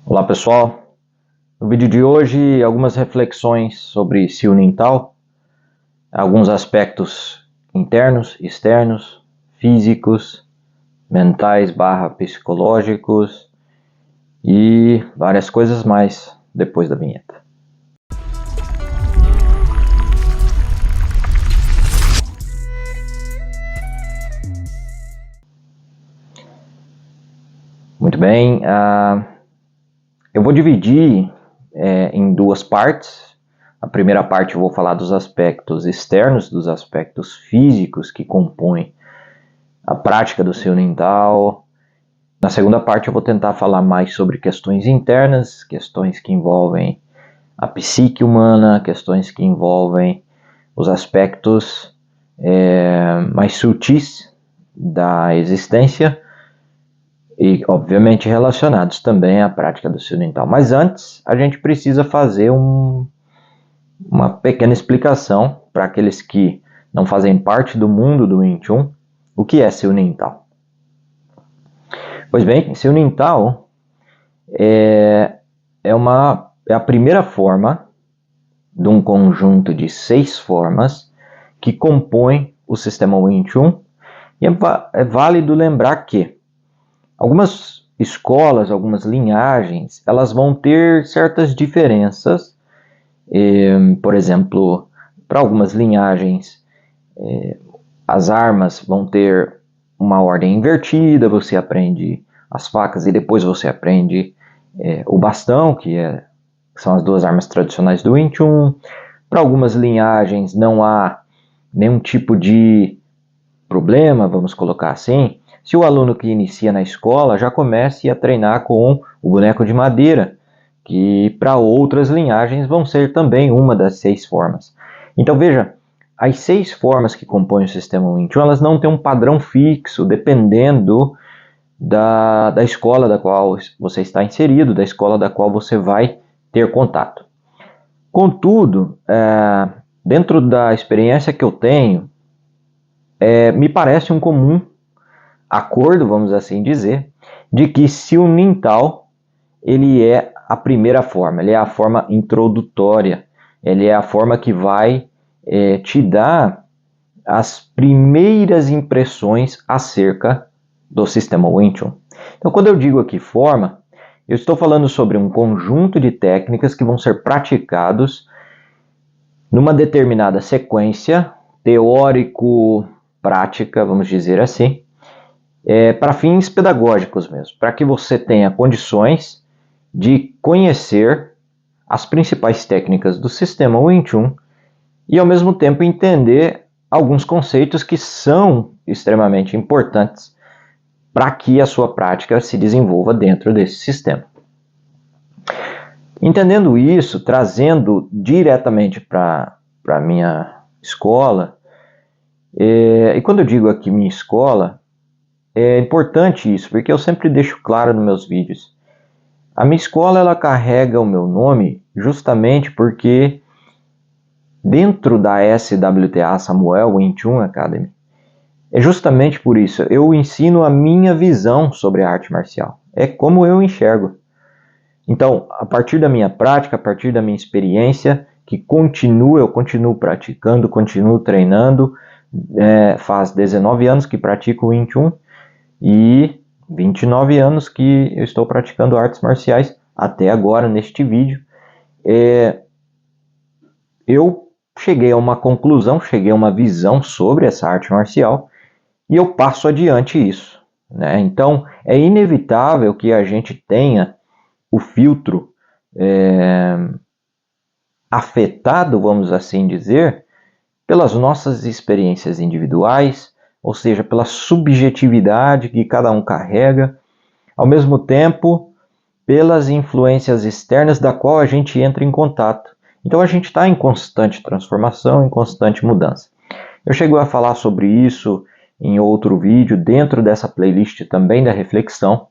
Olá pessoal, no vídeo de hoje algumas reflexões sobre Sil-Nintal, alguns aspectos internos, externos, físicos, mentais / psicológicos e várias coisas mais depois da vinheta. Muito bem, eu vou dividir em duas partes. A primeira parte eu vou falar dos aspectos externos, dos aspectos físicos que compõem a prática do Sil-Nintal. Na segunda parte eu vou tentar falar mais sobre questões internas, questões que envolvem a psique humana, questões que envolvem os aspectos mais sutis da existência e, obviamente, relacionados também à prática do Sil-Nintal. Mas antes, a gente precisa fazer uma pequena explicação para aqueles que não fazem parte do mundo do Wing Chun, o que é Sil-Nintal. Pois bem, Sil-Nintal é a primeira forma de um conjunto de 6 formas que compõem o sistema Wing Chun, e é válido lembrar que algumas escolas, algumas linhagens, elas vão ter certas diferenças. Por exemplo, para algumas linhagens, as armas vão ter uma ordem invertida, você aprende as facas e depois você aprende o bastão, que são as duas armas tradicionais do Wing Chun. Para algumas linhagens não há nenhum tipo de problema, vamos colocar assim, se o aluno que inicia na escola já comece a treinar com o boneco de madeira, que para outras linhagens vão ser também uma das 6 formas. Então veja, as 6 formas que compõem o sistema Wing Chun, elas não têm um padrão fixo, dependendo da escola da qual você está inserido, da escola da qual você vai ter contato. Contudo, dentro da experiência que eu tenho, me parece um comum acordo, vamos assim dizer, de que Sil-Nintal ele é a primeira forma, ele é a forma introdutória, ele é a forma que vai te dar as primeiras impressões acerca do sistema Wing Chun. Então, quando eu digo aqui forma, eu estou falando sobre um conjunto de técnicas que vão ser praticados numa determinada sequência teórico-prática, vamos dizer assim, para fins pedagógicos mesmo, para que você tenha condições de conhecer as principais técnicas do sistema Wing Chun e, ao mesmo tempo, entender alguns conceitos que são extremamente importantes para que a sua prática se desenvolva dentro desse sistema. Entendendo isso, trazendo diretamente para a minha escola, e quando eu digo aqui minha escola, é importante isso, porque eu sempre deixo claro nos meus vídeos. A minha escola ela carrega o meu nome justamente porque dentro da SWTA Samuel Wing Chun Academy, é justamente por isso, eu ensino a minha visão sobre a arte marcial. É como eu enxergo. Então, a partir da minha prática, a partir da minha experiência, que eu continuo praticando, continuo treinando, faz 19 anos que pratico Wing Chun, e 29 anos que eu estou praticando artes marciais até agora neste vídeo. Eu cheguei a uma conclusão, cheguei a uma visão sobre essa arte marcial e eu passo adiante isso, né? Então é inevitável que a gente tenha o filtro afetado, vamos assim dizer, pelas nossas experiências individuais, ou seja, pela subjetividade que cada um carrega, ao mesmo tempo pelas influências externas da qual a gente entra em contato. Então a gente está em constante transformação, em constante mudança. Eu chego a falar sobre isso em outro vídeo, dentro dessa playlist também da reflexão,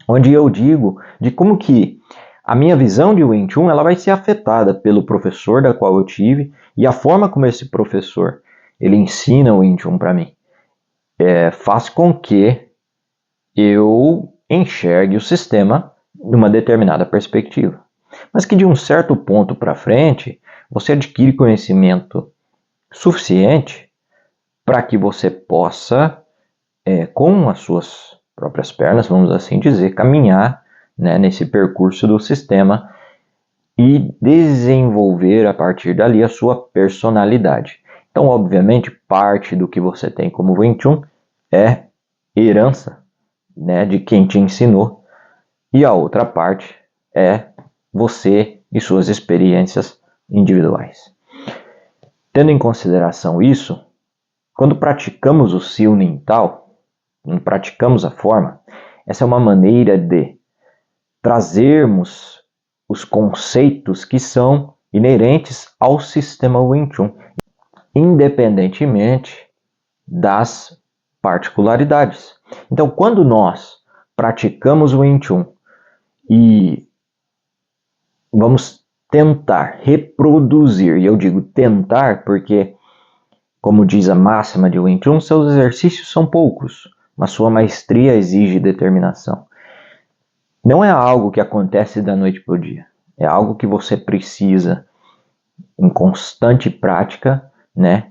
onde eu digo de como que a minha visão de Wing Chun ela vai ser afetada pelo professor da qual eu tive e a forma como esse professor ele ensina o Wing Chun para mim. Faz com que eu enxergue o sistema numa determinada perspectiva. Mas que de um certo ponto para frente, você adquire conhecimento suficiente para que você possa, com as suas próprias pernas, vamos assim dizer, caminhar, né, nesse percurso do sistema e desenvolver a partir dali a sua personalidade. Então, obviamente, parte do que você tem como Wing Chun é herança, né, de quem te ensinou, e a outra parte é você e suas experiências individuais. Tendo em consideração isso, quando praticamos o Siu Nin Tao, quando praticamos a forma, essa é uma maneira de trazermos os conceitos que são inerentes ao sistema Wing Chun, independentemente das particularidades. Então, quando nós praticamos o Wing Chun e vamos tentar reproduzir, e eu digo tentar porque, como diz a máxima de Wing Chun, seus exercícios são poucos, mas sua maestria exige determinação. Não é algo que acontece da noite para o dia, é algo que você precisa, em constante prática, né,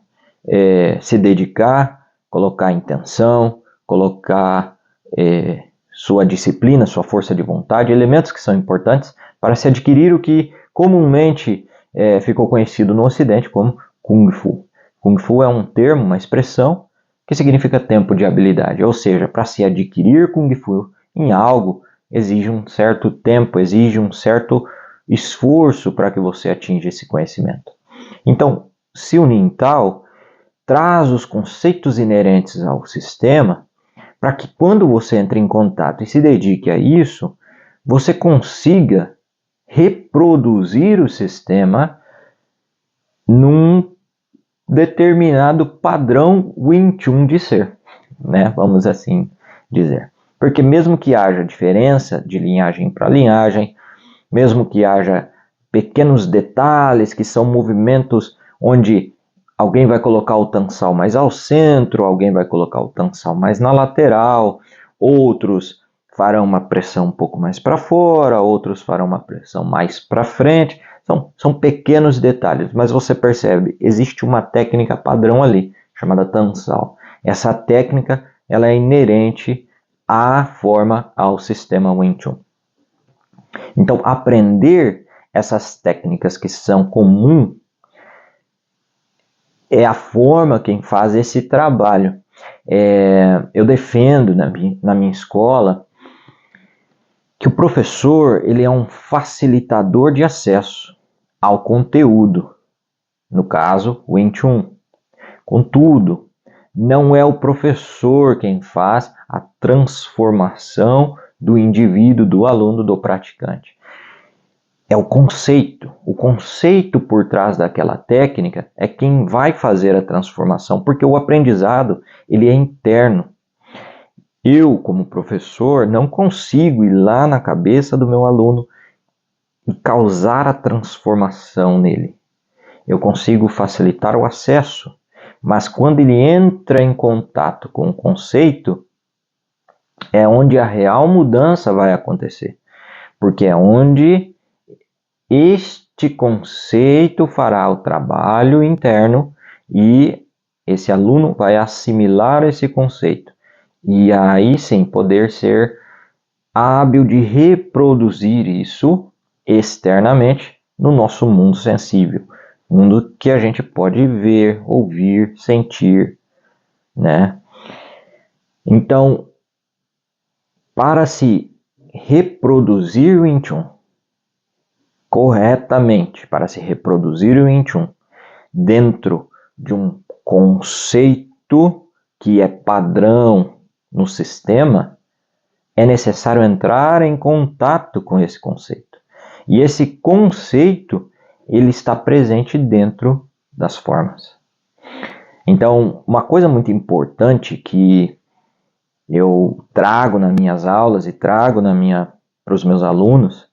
se dedicar, colocar intenção, colocar sua disciplina, sua força de vontade, elementos que são importantes para se adquirir o que comumente ficou conhecido no Ocidente como Kung Fu. Kung Fu é um termo, uma expressão que significa tempo de habilidade, ou seja, para se adquirir Kung Fu em algo, exige um certo tempo, exige um certo esforço para que você atinja esse conhecimento. Então, Siu Nin Tao traz os conceitos inerentes ao sistema para que quando você entre em contato e se dedique a isso, você consiga reproduzir o sistema num determinado padrão Wing Chun de ser, né? Vamos assim dizer. Porque mesmo que haja diferença de linhagem para linhagem, mesmo que haja pequenos detalhes que são movimentos onde alguém vai colocar o tansal mais ao centro, alguém vai colocar o tansal mais na lateral, outros farão uma pressão um pouco mais para fora, outros farão uma pressão mais para frente. São pequenos detalhes, mas você percebe, existe uma técnica padrão ali, chamada tansal. Essa técnica ela é inerente à forma, ao sistema Wing Chun. Então, aprender essas técnicas que são comuns é a forma quem faz esse trabalho. Eu defendo na minha escola que o professor ele é um facilitador de acesso ao conteúdo, no caso, Wing Chun. Contudo, não é o professor quem faz a transformação do indivíduo, do aluno, do praticante. É o conceito por trás daquela técnica é quem vai fazer a transformação, porque o aprendizado ele é interno. Eu, como professor, não consigo ir lá na cabeça do meu aluno e causar a transformação nele. Eu consigo facilitar o acesso, mas quando ele entra em contato com o conceito, é onde a real mudança vai acontecer, porque é onde este conceito fará o trabalho interno e esse aluno vai assimilar esse conceito. E aí sim poder ser hábil de reproduzir isso externamente no nosso mundo sensível. Mundo que a gente pode ver, ouvir, sentir, né? Então, para se reproduzir o Wing Chun corretamente, para se reproduzir o Wing Chun dentro de um conceito que é padrão no sistema, é necessário entrar em contato com esse conceito. E esse conceito, ele está presente dentro das formas. Então, uma coisa muito importante que eu trago nas minhas aulas e trago para os meus alunos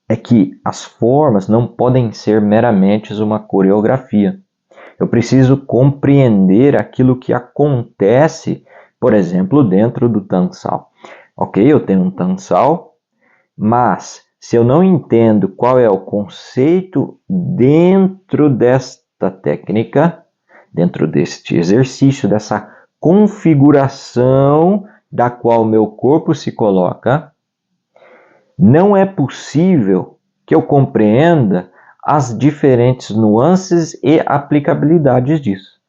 é que as formas não podem ser meramente uma coreografia. Eu preciso compreender aquilo que acontece, por exemplo, dentro do tansal. Ok, eu tenho um tansal Mas, se eu não entendo qual é o conceito dentro desta técnica, dentro deste exercício, dessa configuração da qual meu corpo se coloca, não é possível que eu compreenda as diferentes nuances e aplicabilidades disso.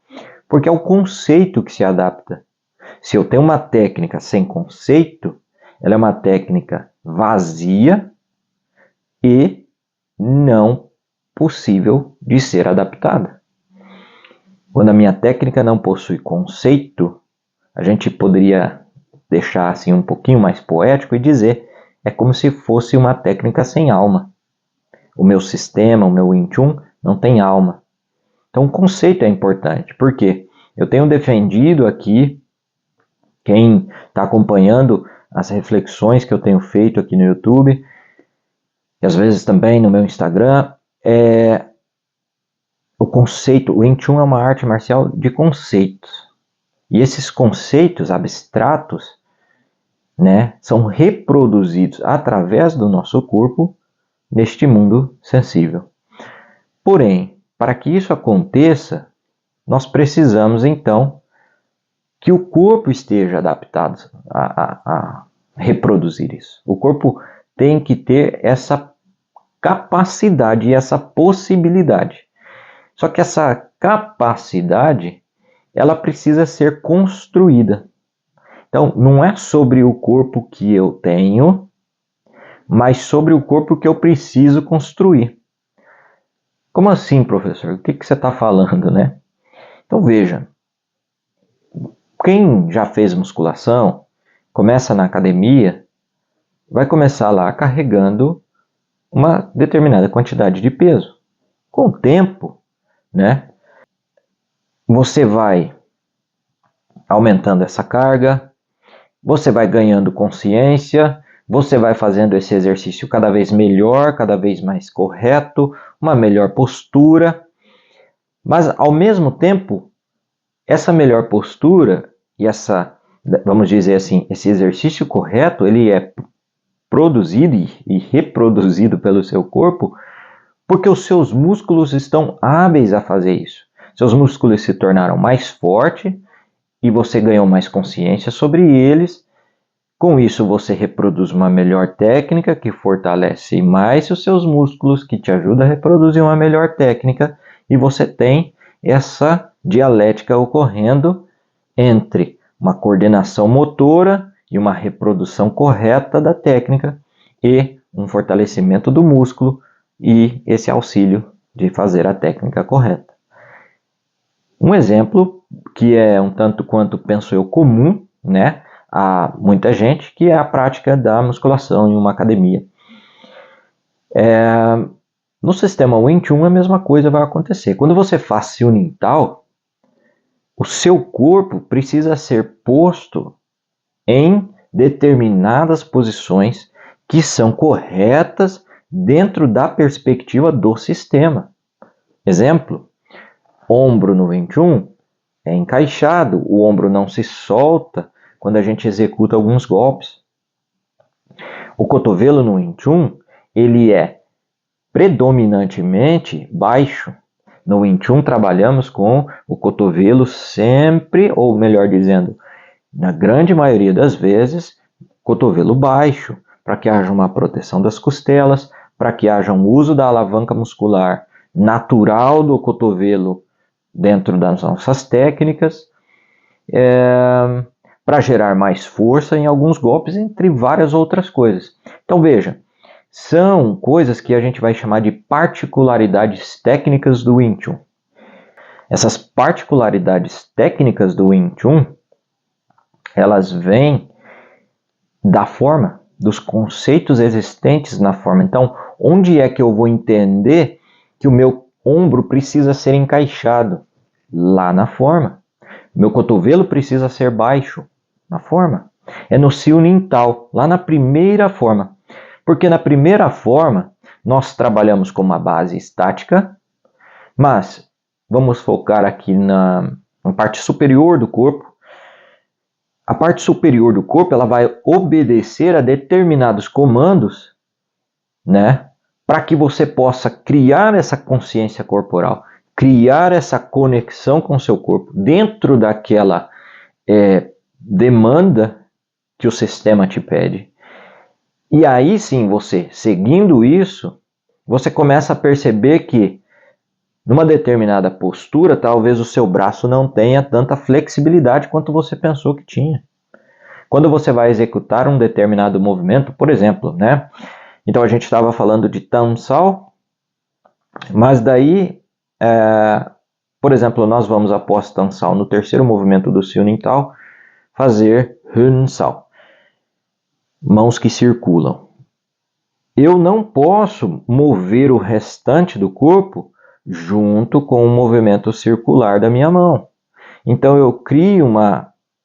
Porque é o conceito que se adapta. Se eu tenho uma técnica sem conceito, ela é uma técnica vazia e não possível de ser adaptada. Quando a minha técnica não possui conceito, a gente poderia deixar assim um pouquinho mais poético e dizer é como se fosse uma técnica sem alma. O meu sistema, o meu Wing Chun não tem alma. Então o conceito é importante. Por quê? Eu tenho defendido aqui, quem está acompanhando as reflexões que eu tenho feito aqui no YouTube, e às vezes também no meu Instagram, o conceito, o Wing Chun é uma arte marcial de conceitos. E esses conceitos abstratos, né, são reproduzidos através do nosso corpo neste mundo sensível. Porém, para que isso aconteça, nós precisamos então que o corpo esteja adaptado a reproduzir isso. O corpo tem que ter essa capacidade e essa possibilidade. Só que essa capacidade, ela precisa ser construída. Então, não é sobre o corpo que eu tenho, mas sobre o corpo que eu preciso construir. Como assim, professor? O que você está falando, né? Então, veja. Quem já fez musculação, começa na academia, vai começar lá carregando uma determinada quantidade de peso. Com o tempo, né, você vai aumentando essa carga, você vai ganhando consciência, você vai fazendo esse exercício cada vez melhor, cada vez mais correto, uma melhor postura. Mas, ao mesmo tempo, essa melhor postura e essa, vamos dizer assim, esse exercício correto, ele é produzido e reproduzido pelo seu corpo porque os seus músculos estão hábeis a fazer isso. Seus músculos se tornaram mais fortes e você ganhou mais consciência sobre eles. Com isso, você reproduz uma melhor técnica que fortalece mais os seus músculos, que te ajuda a reproduzir uma melhor técnica, e você tem essa dialética ocorrendo entre uma coordenação motora e uma reprodução correta da técnica e um fortalecimento do músculo e esse auxílio de fazer a técnica correta. Um exemplo que é um tanto quanto, penso eu, comum, né, a muita gente, que é a prática da musculação em uma academia. No sistema Wing Chun a mesma coisa vai acontecer. Quando você faz Siu-Ning-Tao, o seu corpo precisa ser posto em determinadas posições que são corretas dentro da perspectiva do sistema. Exemplo, ombro no Wing Chun é encaixado, o ombro não se solta quando a gente executa alguns golpes. O cotovelo no Wing Chun, ele é predominantemente baixo. No Wing Chun trabalhamos com o cotovelo sempre, ou melhor dizendo, na grande maioria das vezes, cotovelo baixo, para que haja uma proteção das costelas, para que haja um uso da alavanca muscular natural do cotovelo dentro das nossas técnicas, para gerar mais força em alguns golpes, entre várias outras coisas. Então veja, são coisas que a gente vai chamar de particularidades técnicas do Wing Chun. Essas particularidades técnicas do Wing Chun, elas vêm da forma, dos conceitos existentes na forma. Então, onde é que eu vou entender que o meu ombro precisa ser encaixado? Lá na forma. Meu cotovelo precisa ser baixo? Na forma. É no Siu-Ning-Tao, lá na primeira forma. Porque na primeira forma, nós trabalhamos com uma base estática, mas vamos focar aqui na parte superior do corpo. A parte superior do corpo, ela vai obedecer a determinados comandos né? Para que você possa criar essa consciência corporal, criar essa conexão com o seu corpo dentro daquela demanda que o sistema te pede. E aí sim, você, seguindo isso, você começa a perceber que numa determinada postura, talvez o seu braço não tenha tanta flexibilidade quanto você pensou que tinha. Quando você vai executar um determinado movimento, por exemplo, né? Então a gente estava falando de Tamsal, mas daí, por exemplo, nós vamos após Tamsal no terceiro movimento do Siunintal fazer Hunsal, mãos que circulam. Eu não posso mover o restante do corpo junto com o movimento circular da minha mão. Então eu crio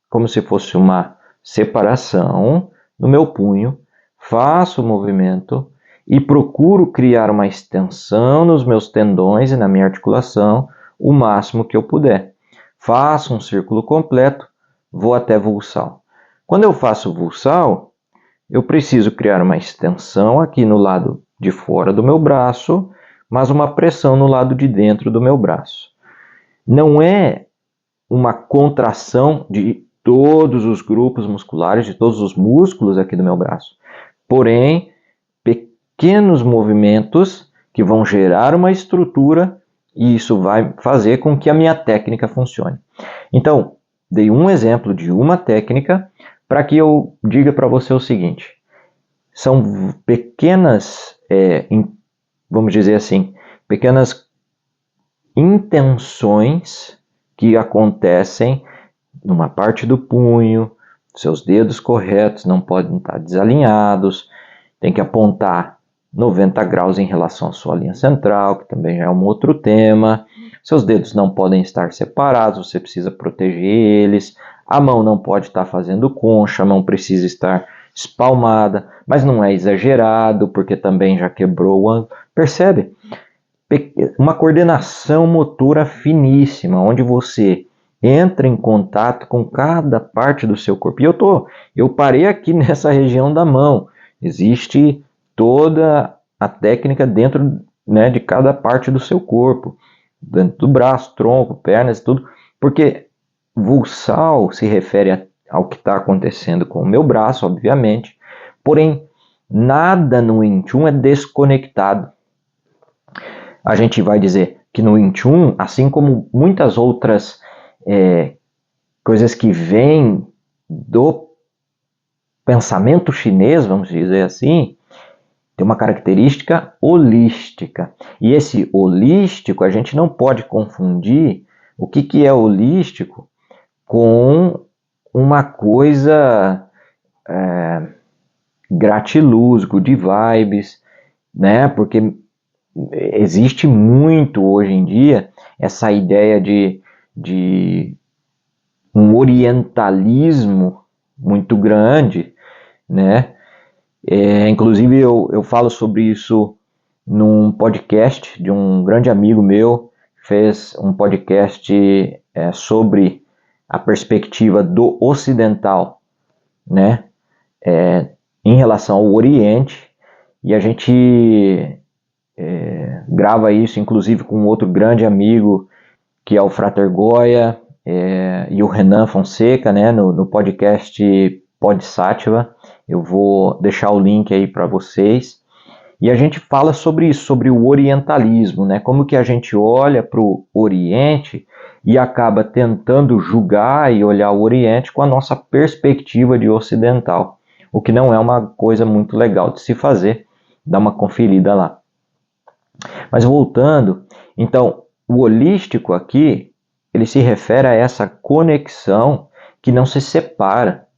como se fosse uma separação no meu punho, faço o movimento e procuro criar uma extensão nos meus tendões e na minha articulação o máximo que eu puder. Faço um círculo completo, vou até Vulsal. Quando eu faço Vulsal, eu preciso criar uma extensão aqui no lado de fora do meu braço, mas uma pressão no lado de dentro do meu braço. Não é uma contração de todos os grupos musculares, de todos os músculos aqui do meu braço. Porém, pequenos movimentos que vão gerar uma estrutura e isso vai fazer com que a minha técnica funcione. Então, dei um exemplo de uma técnica para que eu diga para você o seguinte. São pequenas, vamos dizer assim, pequenas intenções que acontecem numa parte do punho, seus dedos corretos não podem estar desalinhados, tem que apontar 90 graus em relação à sua linha central, que também já é um outro tema. Seus dedos não podem estar separados, você precisa proteger eles. A mão não pode estar fazendo concha, a mão precisa estar espalmada, mas não é exagerado, porque também já quebrou o ângulo. Percebe? Uma coordenação motora finíssima, onde você entra em contato com cada parte do seu corpo. E eu parei aqui nessa região da mão. Existe toda a técnica dentro, né, de cada parte do seu corpo, dentro do braço, tronco, pernas, tudo, porque Vulsal se refere ao que está acontecendo com o meu braço, obviamente, porém, nada no Wing Chun é desconectado. A gente vai dizer que no Wing Chun, assim como muitas outras coisas que vêm do pensamento chinês, vamos dizer assim, tem uma característica holística. E esse holístico, a gente não pode confundir o que é holístico com uma coisa gratiluz, good vibes, né? Porque existe muito hoje em dia essa ideia de um orientalismo muito grande, né? Inclusive eu falo sobre isso num podcast de um grande amigo meu, fez um podcast sobre a perspectiva do ocidental, né? Em relação ao Oriente, e a gente grava isso inclusive com outro grande amigo que é o Frater Goya e o Renan Fonseca, né, no podcast Podsattva. Eu vou deixar o link aí para vocês. E a gente fala sobre isso, sobre o orientalismo, né? Como que a gente olha para o Oriente e acaba tentando julgar e olhar o Oriente com a nossa perspectiva de ocidental, o que não é uma coisa muito legal de se fazer. Dá uma conferida lá. Mas voltando, então, o holístico aqui, ele se refere a essa conexão que não se separa,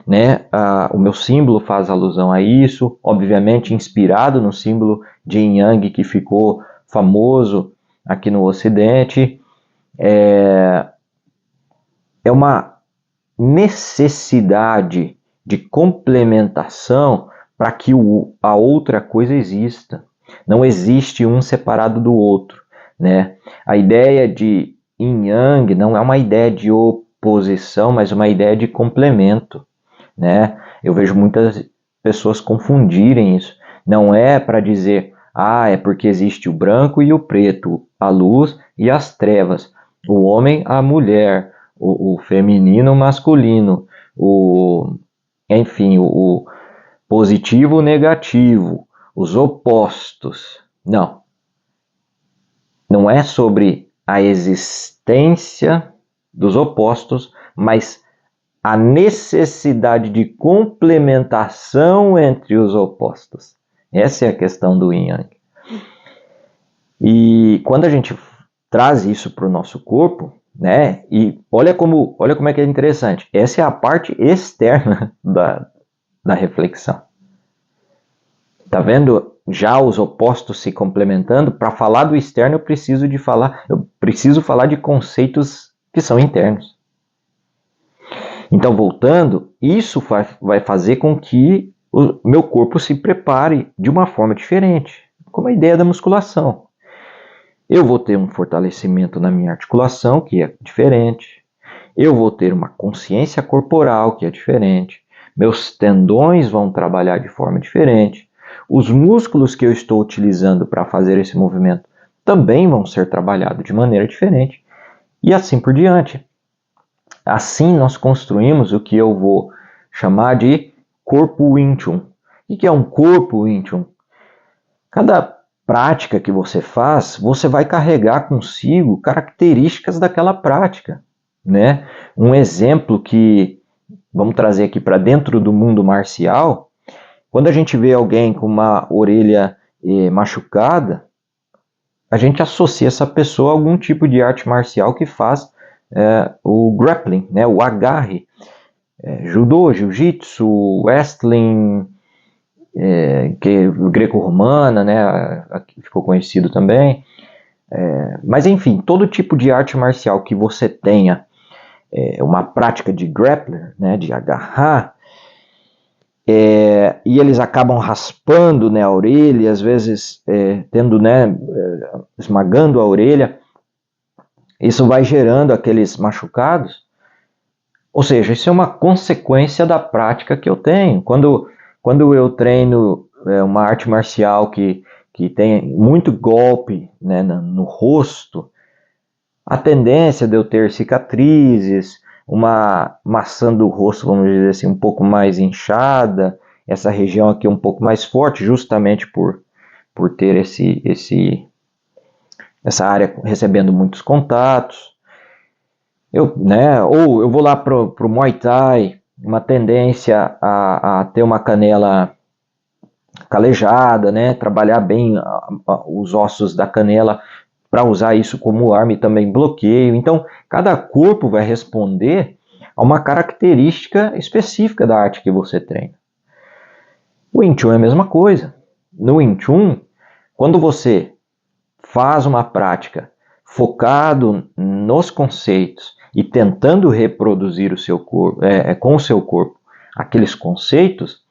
né? O meu símbolo faz alusão a isso, obviamente inspirado no símbolo de Yin Yang que ficou famoso aqui no Ocidente. É uma necessidade de complementação para que a outra coisa exista. Não existe um separado do outro, né? A ideia de Yin Yang não é uma ideia de oposição, mas uma ideia de complemento, né? Eu vejo muitas pessoas confundirem isso. Não é para dizer, é porque existe o branco e o preto, a luz e as trevas, o homem, a mulher, o feminino, o masculino, enfim, o positivo, o negativo, os opostos. Não. Não é sobre a existência dos opostos, mas a necessidade de complementação entre os opostos. Essa é a questão do Yin Yang. E quando a gente traz isso para o nosso corpo, né? E olha como é que é interessante. Essa é a parte externa da reflexão. Tá vendo? Já os opostos se complementando. Para falar do externo, eu preciso falar de conceitos que são internos. Então, voltando, isso vai fazer com que o meu corpo se prepare de uma forma diferente, como a ideia da musculação. Eu vou ter um fortalecimento na minha articulação, que é diferente. Eu vou ter uma consciência corporal, que é diferente. Meus tendões vão trabalhar de forma diferente. Os músculos que eu estou utilizando para fazer esse movimento também vão ser trabalhados de maneira diferente. E assim por diante. Assim nós construímos o que eu vou chamar de corpo Wing Chun. O que é um corpo Wing Chun? Cada prática que você faz, você vai carregar consigo características daquela prática, né? Um exemplo que vamos trazer aqui para dentro do mundo marcial, quando a gente vê alguém com uma orelha machucada, a gente associa essa pessoa a algum tipo de arte marcial que faz o grappling, né? O agarre, judô, jiu-jitsu, wrestling, que greco-romana, né, ficou conhecido também. Mas enfim, todo tipo de arte marcial que você tenha uma prática de grappler, né, de agarrar, e eles acabam raspando, né, a orelha, às vezes tendo, né, esmagando a orelha, isso vai gerando aqueles machucados. Ou seja, isso é uma consequência da prática que eu tenho. Quando eu treino uma arte marcial que tem muito golpe, né, no rosto, a tendência de eu ter cicatrizes, uma maçã do rosto, vamos dizer assim, um pouco mais inchada, essa região aqui um pouco mais forte, justamente por ter essa área recebendo muitos contatos. Ou eu vou lá pro Muay Thai, uma tendência a ter uma canela calejada, né? Trabalhar bem os ossos da canela para usar isso como arma e também bloqueio. Então, cada corpo vai responder a uma característica específica da arte que você treina. O Wing Chun é a mesma coisa. No Wing Chun, quando você faz uma prática focado nos conceitos e tentando reproduzir o seu corpo, com o seu corpo aqueles conceitos,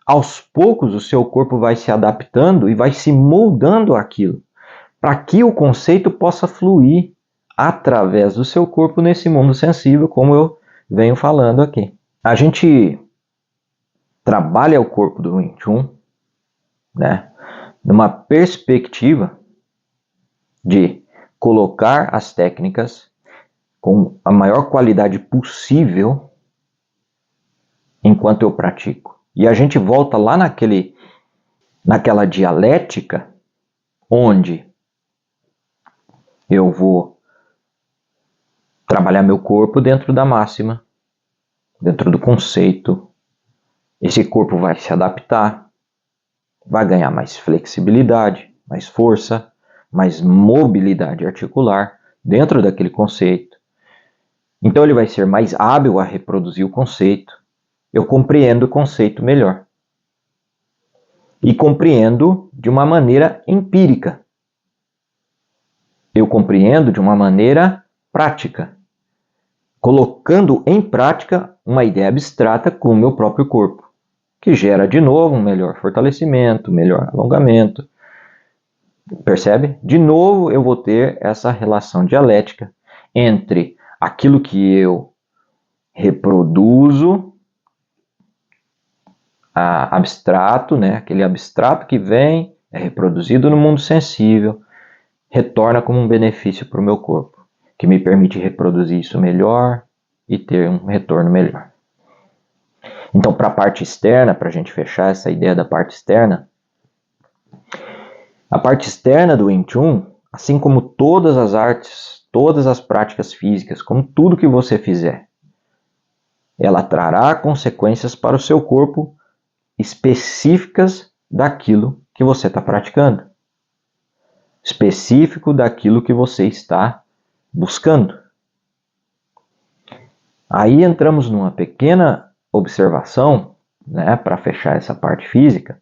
aos poucos o seu corpo vai se adaptando e vai se moldando àquilo, para que o conceito possa fluir através do seu corpo nesse mundo sensível, como eu venho falando aqui. A gente trabalha o corpo do Wing Chun, né, numa perspectiva de colocar as técnicas com a maior qualidade possível enquanto eu pratico. E a gente volta lá naquela dialética onde eu vou trabalhar meu corpo dentro da máxima, dentro do conceito. Esse corpo vai se adaptar, vai ganhar mais flexibilidade, mais força, mais mobilidade articular dentro daquele conceito. Então ele vai ser mais hábil a reproduzir o conceito. Eu compreendo o conceito melhor. E compreendo de uma maneira empírica. Eu compreendo de uma maneira prática, colocando em prática uma ideia abstrata com o meu próprio corpo, que gera de novo um melhor fortalecimento, melhor alongamento. Percebe? De novo eu vou ter essa relação dialética entre aquilo que eu reproduzo abstrato, né? Aquele abstrato que vem, é reproduzido no mundo sensível, retorna como um benefício para o meu corpo, que me permite reproduzir isso melhor e ter um retorno melhor. Então, para a parte externa, para a gente fechar essa ideia da parte externa, a parte externa do Wing Chun, assim como todas as artes, todas as práticas físicas, como tudo que você fizer, ela trará consequências para o seu corpo específicas daquilo que você está praticando, específico daquilo que você está buscando. Aí entramos numa pequena observação, né, para fechar essa parte física.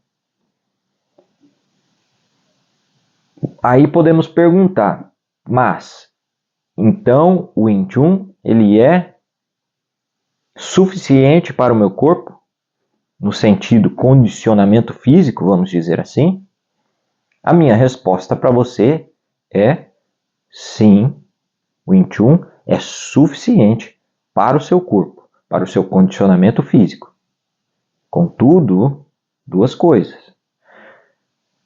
Aí podemos perguntar, mas então o Wing Chun ele é suficiente para o meu corpo? No sentido condicionamento físico, vamos dizer assim? A minha resposta para você é sim, o Wing Chun é suficiente para o seu corpo, para o seu condicionamento físico. Contudo, duas coisas.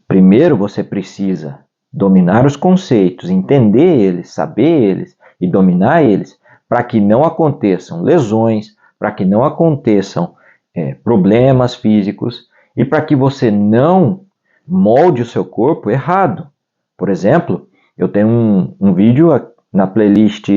Primeiro, você precisa dominar os conceitos, entender eles, saber eles e dominar eles, para que não aconteçam lesões, para que não aconteçam problemas físicos e para que você não molde o seu corpo errado. Por exemplo, eu tenho um vídeo na playlist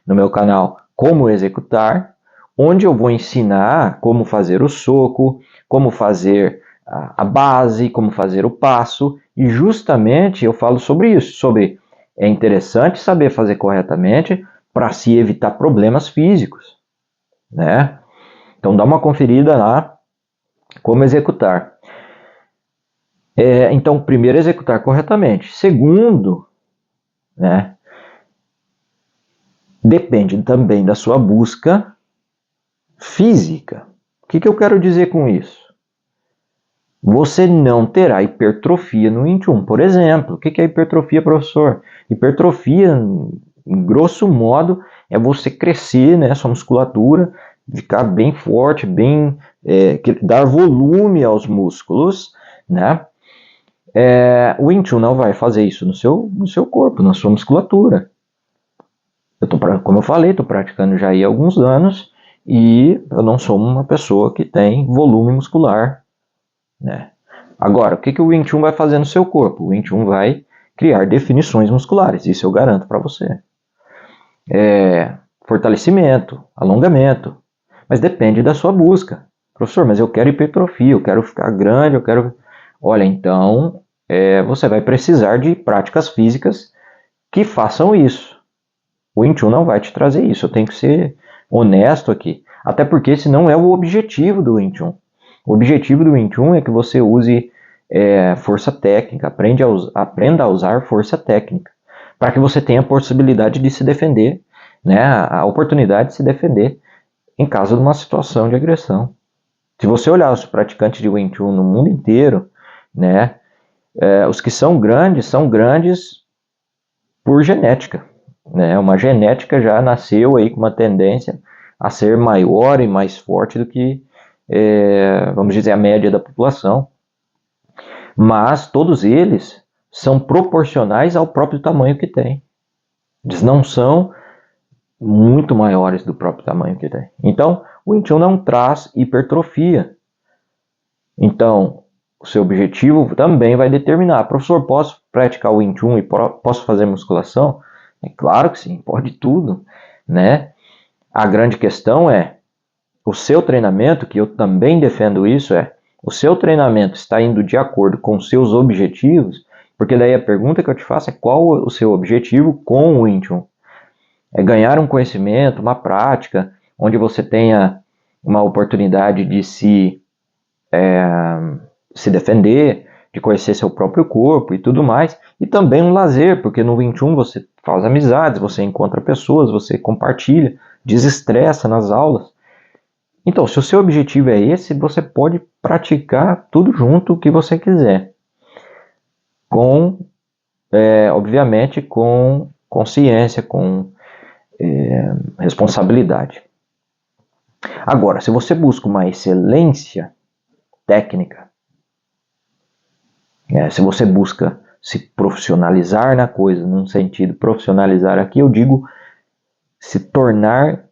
no meu canal Como Executar, onde eu vou ensinar como fazer o soco, como fazer a base, como fazer o passo, e justamente eu falo sobre isso, sobre é interessante saber fazer corretamente para se evitar problemas físicos, né? Então dá uma conferida lá, como executar. Então, primeiro, executar corretamente. Segundo, né, depende também da sua busca física. O que eu quero dizer com isso? Você não terá hipertrofia no Wing Chun. Por exemplo, o que é hipertrofia, professor? Hipertrofia, em grosso modo, é você crescer, né, sua musculatura, ficar bem forte, dar volume aos músculos, né? O Wing Chun não vai fazer isso no seu corpo, na sua musculatura. Como eu falei, estou praticando já há alguns anos e eu não sou uma pessoa que tem volume muscular, né? Agora, o que o Wing Chun vai fazer no seu corpo? O Wing Chun vai criar definições musculares, isso eu garanto para você. Fortalecimento, alongamento, mas depende da sua busca. Professor, mas eu quero hipertrofia, eu quero ficar grande, eu quero... Olha, então você vai precisar de práticas físicas que façam isso. O Wing Chun não vai te trazer isso, eu tenho que ser honesto aqui. Até porque esse não é o objetivo do Wing Chun. O objetivo do Wing Chun é que você use força técnica, aprenda a usar força técnica, para que você tenha a possibilidade de se defender, né, a oportunidade de se defender em caso de uma situação de agressão. Se você olhar os praticantes de Wing Chun no mundo inteiro, né, os que são grandes por genética. Né? Uma genética já nasceu aí com uma tendência a ser maior e mais forte do que, vamos dizer, a média da população. Mas todos eles são proporcionais ao próprio tamanho que tem. Eles não são muito maiores do próprio tamanho que tem. Então, o Wing Chun não traz hipertrofia. Então, o seu objetivo também vai determinar. Professor, posso praticar o Wing Chun e posso fazer musculação? É claro que sim, pode tudo, né? A grande questão é, o seu treinamento, que eu também defendo isso, o seu treinamento está indo de acordo com os seus objetivos? Porque daí a pergunta que eu te faço é qual o seu objetivo com o Wing Chun? É ganhar um conhecimento, uma prática, onde você tenha uma oportunidade de se defender, de conhecer seu próprio corpo e tudo mais, e também um lazer, porque no Wing Chun você faz amizades, você encontra pessoas, você compartilha, desestressa nas aulas. Então, se o seu objetivo é esse, você pode praticar tudo junto o que você quiser, obviamente com consciência, com responsabilidade. Agora, se você busca uma excelência, técnica. Se você busca se profissionalizar na coisa, num sentido profissionalizar aqui, eu digo se tornar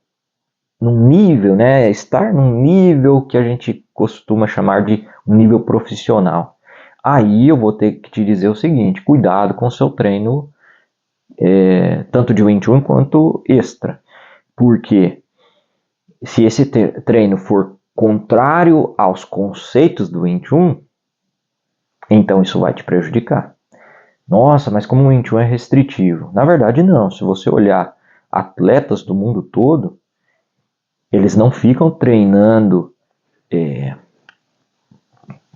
num nível, estar num nível que a gente costuma chamar de um nível profissional. Aí eu vou ter que te dizer o seguinte: cuidado com o seu treino, tanto de Wing Chun quanto extra. Porque se esse treino for contrário aos conceitos do Wing Chun, então isso vai te prejudicar. Nossa, mas como o Wing Chun é restritivo? Na verdade não. Se você olhar atletas do mundo todo, eles não ficam treinando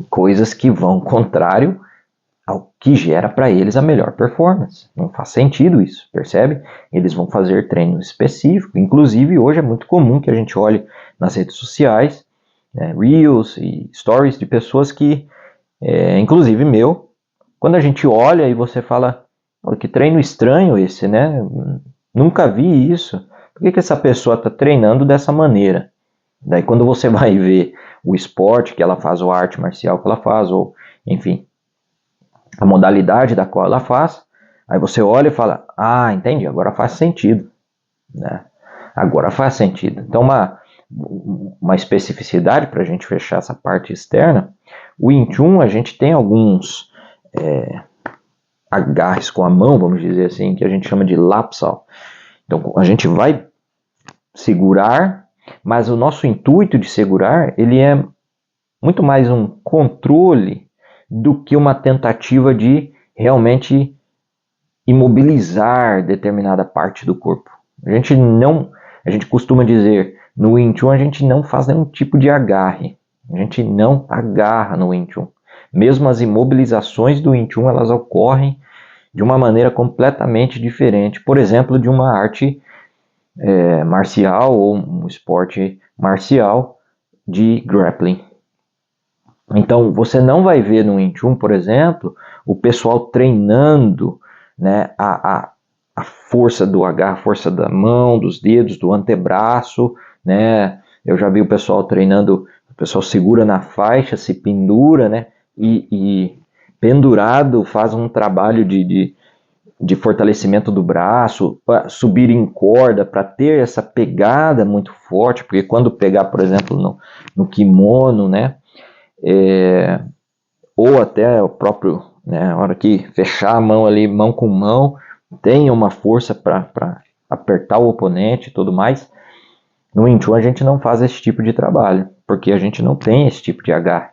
coisas que vão contrário ao que gera para eles a melhor performance. Não faz sentido isso, percebe? Eles vão fazer treino específico. Inclusive, hoje é muito comum que a gente olhe nas redes sociais, Reels e Stories de pessoas que, inclusive meu, quando a gente olha e você fala, oh, que treino estranho esse, né? Nunca vi isso. Por que essa pessoa está treinando dessa maneira? Daí quando você vai ver o esporte que ela faz, ou a arte marcial que ela faz, ou enfim, a modalidade da qual ela faz, aí você olha e fala, ah, entendi, agora faz sentido, né? Agora faz sentido. Então uma especificidade para a gente fechar essa parte externa, o Wing Chun a gente tem alguns agarres com a mão, vamos dizer assim, que a gente chama de lapsal. Então a gente vai segurar, mas o nosso intuito de segurar, ele é muito mais um controle do que uma tentativa de realmente imobilizar determinada parte do corpo. A gente costuma dizer, no Wing Chun a gente não faz nenhum tipo de agarre. A gente não agarra no Wing Chun. Mesmo as imobilizações do Wing Chun, elas ocorrem de uma maneira completamente diferente. Por exemplo, de uma arte marcial ou um esporte marcial de grappling. Então, você não vai ver no Wing Chun, por exemplo, o pessoal treinando, né, a força do agarro, a força da mão, dos dedos, do antebraço, né? Eu já vi o pessoal treinando, o pessoal segura na faixa, se pendura, né? E pendurado faz um trabalho de fortalecimento do braço, para subir em corda, para ter essa pegada muito forte, porque quando pegar, por exemplo, no kimono, né? Ou até o próprio, né, a hora que fechar a mão ali, mão com mão, tem uma força para apertar o oponente e tudo mais. No Wing Chun a gente não faz esse tipo de trabalho, porque a gente não tem esse tipo de agarre.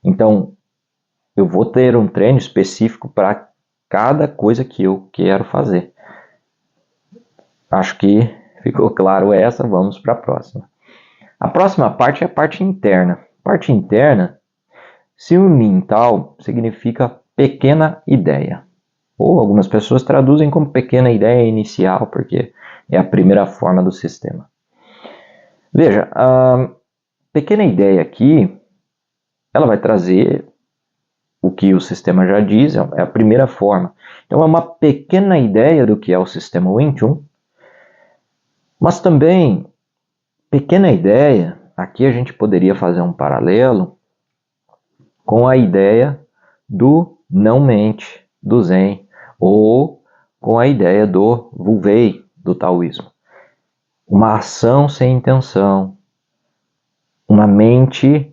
Então, eu vou ter um treino específico para cada coisa que eu quero fazer. Acho que ficou claro essa, vamos para a próxima. A próxima parte é a parte interna. Parte interna, Siu-Nin-Tao significa pequena ideia. Ou algumas pessoas traduzem como pequena ideia inicial, porque é a primeira forma do sistema. Veja, a pequena ideia aqui, ela vai trazer o que o sistema já diz, é a primeira forma. Então é uma pequena ideia do que é o sistema Wing Chun, mas também, pequena ideia, aqui a gente poderia fazer um paralelo com a ideia do não-mente, do Zen, ou com a ideia do Wu Wei, do taoísmo. Uma ação sem intenção, uma mente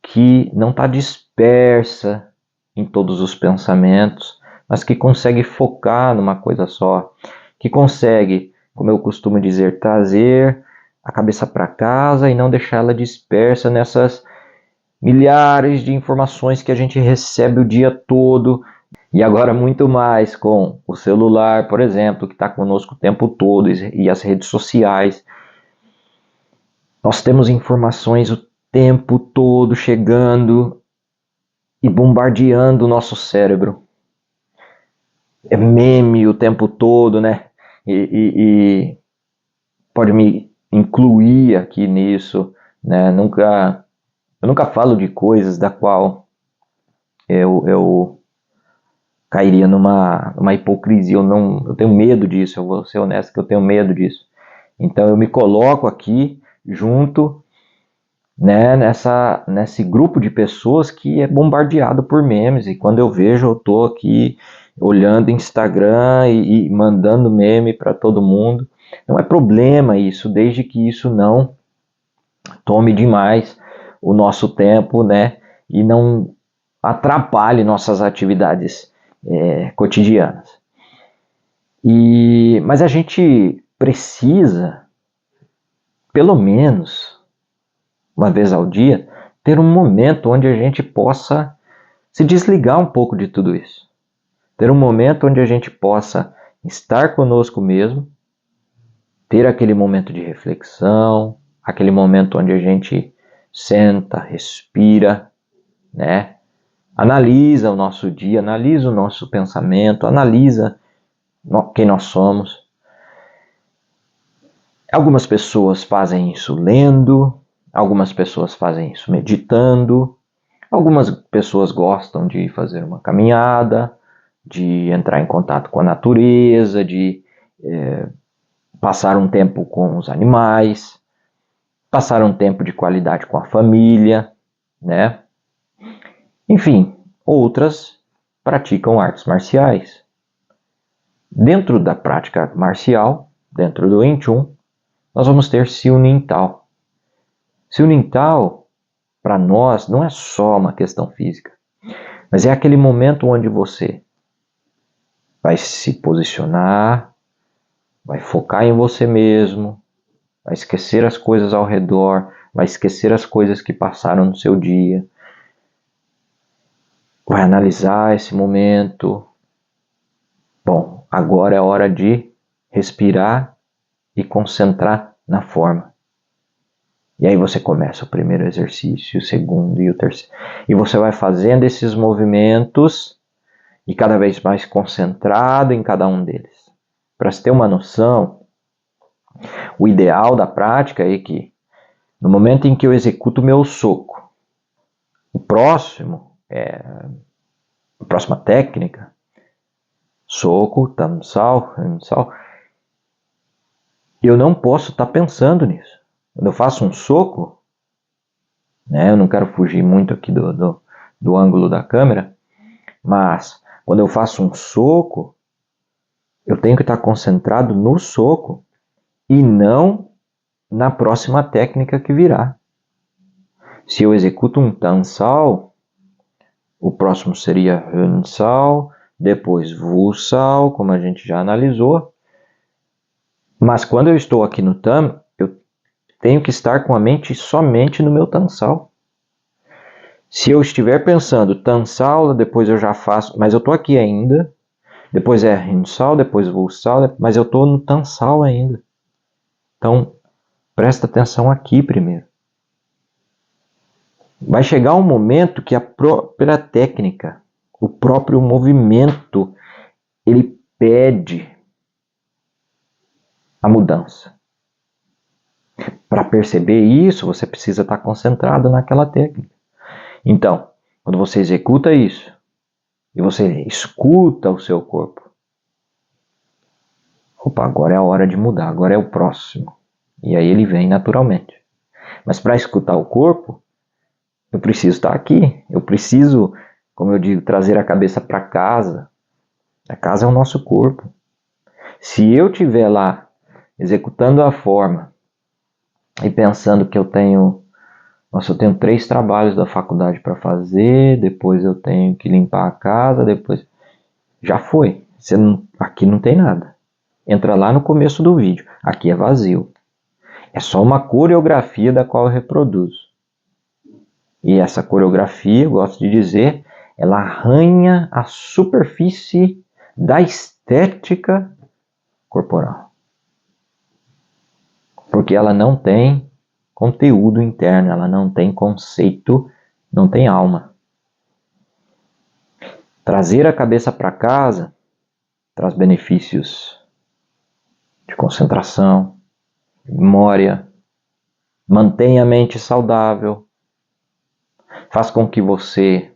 que não está dispersa em todos os pensamentos, mas que consegue focar numa coisa só, que consegue, como eu costumo dizer, trazer a cabeça para casa e não deixá-la dispersa nessas milhares de informações que a gente recebe o dia todo, e agora muito mais com o celular, por exemplo, que está conosco o tempo todo, e as redes sociais. Nós temos informações o tempo todo chegando e bombardeando o nosso cérebro. É meme o tempo todo, né? E pode me incluir aqui nisso, né? Eu nunca falo de coisas da qual eu cairia numa hipocrisia. Eu tenho medo disso, eu vou ser honesto que eu tenho medo disso. Então eu me coloco aqui junto né, nesse grupo de pessoas que é bombardeado por memes, e quando eu vejo, eu tô aqui olhando Instagram e mandando meme para todo mundo. Não é problema isso, desde que isso não tome demais o nosso tempo, né, e não atrapalhe nossas atividades cotidianas. Mas a gente precisa, pelo menos uma vez ao dia, ter um momento onde a gente possa se desligar um pouco de tudo isso. Ter um momento onde a gente possa estar conosco mesmo, ter aquele momento de reflexão, aquele momento onde a gente senta, respira, né? Analisa o nosso dia, analisa o nosso pensamento, analisa quem nós somos. Algumas pessoas fazem isso lendo, algumas pessoas fazem isso meditando, algumas pessoas gostam de fazer uma caminhada, de entrar em contato com a natureza, de passar um tempo com os animais, passar um tempo de qualidade com a família, né? Enfim, outras praticam artes marciais. Dentro da prática marcial, dentro do Wing Chun, nós vamos ter Siu Nin Tao. Siu Nin Tao, para nós, não é só uma questão física, mas é aquele momento onde você vai se posicionar, vai focar em você mesmo, vai esquecer as coisas ao redor, vai esquecer as coisas que passaram no seu dia, vai analisar esse momento. Bom, agora é hora de respirar e concentrar na forma. E aí você começa o primeiro exercício, o segundo e o terceiro. E você vai fazendo esses movimentos e cada vez mais concentrado em cada um deles. Para você ter uma noção, o ideal da prática é que no momento em que eu executo o meu soco, a próxima técnica, soco, tamsal, hansal, eu não posso estar pensando nisso. Quando eu faço um soco, né, eu não quero fugir muito aqui do ângulo da câmera, mas quando eu faço um soco, eu tenho que estar concentrado no soco e não na próxima técnica que virá. Se eu executo um tansal, o próximo seria hansal, depois vusal, como a gente já analisou. Mas quando eu estou aqui no tam, eu tenho que estar com a mente somente no meu tansal. Se eu estiver pensando tansal, depois eu já faço, mas eu estou aqui ainda, depois é hansal, depois vusal, mas eu estou no tansal ainda. Então, presta atenção aqui primeiro. Vai chegar um momento que a própria técnica, o próprio movimento, ele pede a mudança. Para perceber isso, você precisa estar concentrado naquela técnica. Então, quando você executa isso, e você escuta o seu corpo, opa, agora é a hora de mudar, agora é o próximo. E aí ele vem naturalmente. Mas para escutar o corpo, eu preciso estar aqui, eu preciso, como eu digo, trazer a cabeça para casa. A casa é o nosso corpo. Se eu estiver lá executando a forma e pensando que eu tenho 3 trabalhos da faculdade para fazer, depois eu tenho que limpar a casa, depois já foi. Aqui não tem nada. Entra lá no começo do vídeo. Aqui é vazio. É só uma coreografia da qual eu reproduzo. E essa coreografia, eu gosto de dizer, ela arranha a superfície da estética corporal. Porque ela não tem conteúdo interno, ela não tem conceito, não tem alma. Trazer a cabeça para casa traz benefícios de concentração, de memória, mantém a mente saudável, faz com que você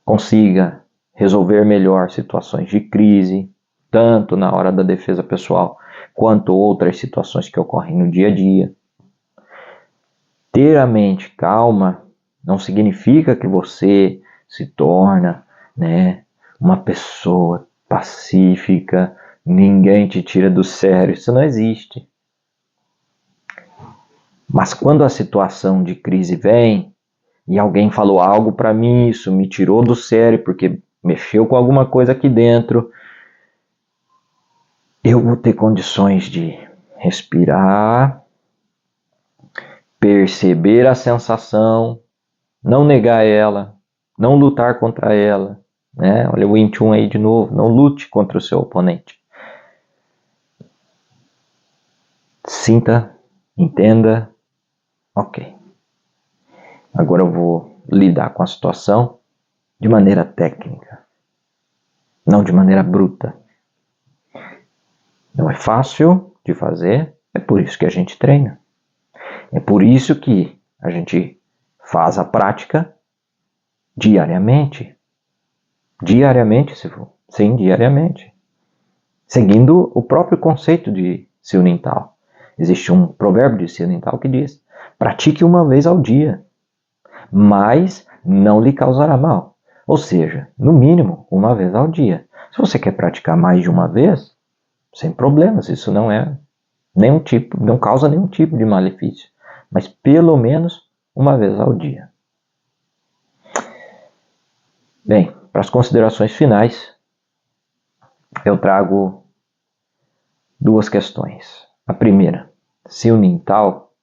consiga resolver melhor situações de crise, tanto na hora da defesa pessoal, quanto outras situações que ocorrem no dia a dia. ter a mente calma não significa que você se torna, né, uma pessoa pacífica, ninguém te tira do sério, isso não existe. Mas quando a situação de crise vem, e alguém falou algo para mim, isso me tirou do sério, porque mexeu com alguma coisa aqui dentro, eu vou ter condições de respirar, perceber a sensação, não negar ela, não lutar contra ela, né? Olha o Wing Chun aí de novo, não lute contra o seu oponente. Sinta, entenda, ok. Agora eu vou lidar com a situação de maneira técnica, não de maneira bruta. Não é fácil de fazer, é por isso que a gente treina. É por isso que a gente faz a prática diariamente. Diariamente, se for. Sim, diariamente. Seguindo o próprio conceito de Siunintal. Existe um provérbio de Siunintal que diz: pratique uma vez ao dia, mas não lhe causará mal. Ou seja, no mínimo, uma vez ao dia. Se você quer praticar mais de uma vez, sem problemas, isso não é nenhum tipo, não causa nenhum tipo de malefício. Mas pelo menos uma vez ao dia. Bem, para as considerações finais, eu trago duas questões. A primeira, Siunintal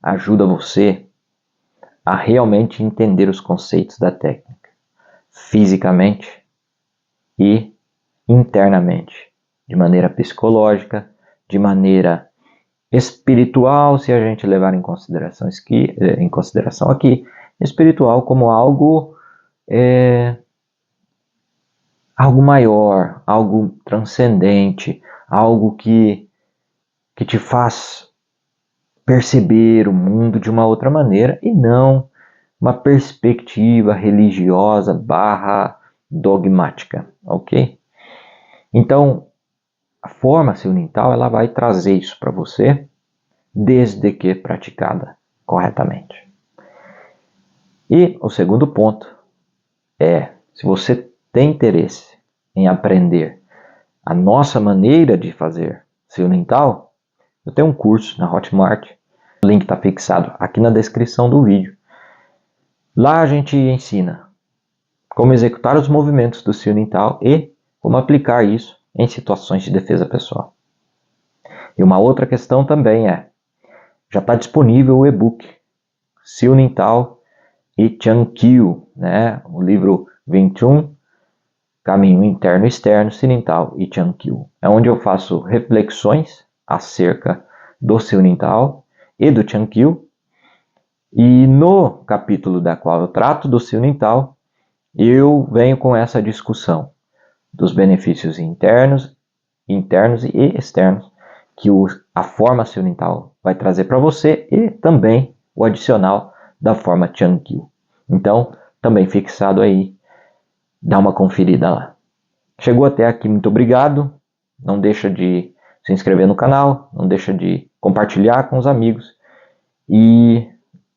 ajuda você a realmente entender os conceitos da técnica, fisicamente e internamente, de maneira psicológica, de maneira espiritual, se a gente levar em consideração aqui, espiritual como algo algo maior, algo transcendente, algo que te faz perceber o mundo de uma outra maneira e não uma perspectiva religiosa / dogmática, ok? Então, a forma Siunintal, ela vai trazer isso para você, desde que praticada corretamente. E o segundo ponto é, se você tem interesse em aprender a nossa maneira de fazer Siunintal, eu tenho um curso na Hotmart, o link está fixado aqui na descrição do vídeo. Lá a gente ensina como executar os movimentos do Siunintal e como aplicar isso em situações de defesa pessoal. E uma outra questão também é, já está disponível o e-book Siunintal e Chankyu, né? O livro Wing Chun, Caminho Interno e Externo, Siunintal e Chankyu. É onde eu faço reflexões acerca do Siunintal e do Chankyu. E no capítulo da qual eu trato do Siunintal, eu venho com essa discussão dos benefícios internos e externos que a forma Siunintal vai trazer para você e também o adicional da forma Chankyu. Então, também fixado aí, dá uma conferida lá. Chegou até aqui, muito obrigado. Não deixa de se inscrever no canal, não deixa de compartilhar com os amigos e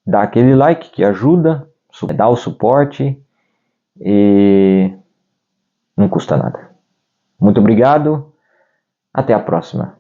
dar aquele like que ajuda, dá o suporte e não custa nada. Muito obrigado, até a próxima.